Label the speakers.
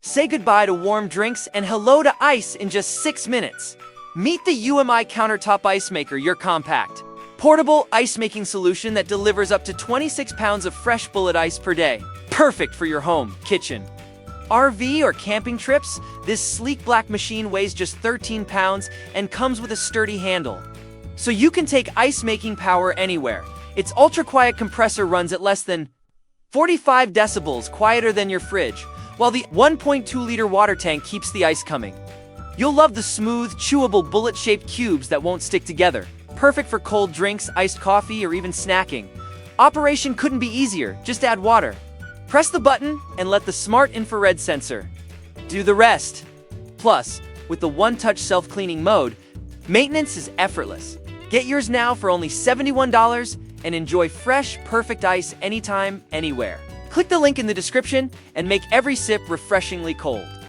Speaker 1: Say goodbye to warm drinks and hello to ice in just 6 minutes. Meet the EUHOMY Countertop Ice Maker, your compact, portable ice-making solution that delivers up to 26 pounds of fresh bullet ice per day. Perfect for your home, kitchen, RV, or camping trips. This sleek black machine weighs just 13 pounds and comes with a sturdy handle, so you can take ice-making power anywhere. Its ultra-quiet compressor runs at less than 45 decibels, quieter than your fridge, while the 1.2-liter water tank keeps the ice coming. You'll love the smooth, chewable bullet-shaped cubes that won't stick together. Perfect for cold drinks, iced coffee, or even snacking. Operation couldn't be easier. Just add water, press the button, and let the smart infrared sensor do the rest. Plus, with the one-touch self-cleaning mode, maintenance is effortless. Get yours now for only $71 and enjoy fresh, perfect ice anytime, anywhere. Click the link in the description and make every sip refreshingly cold.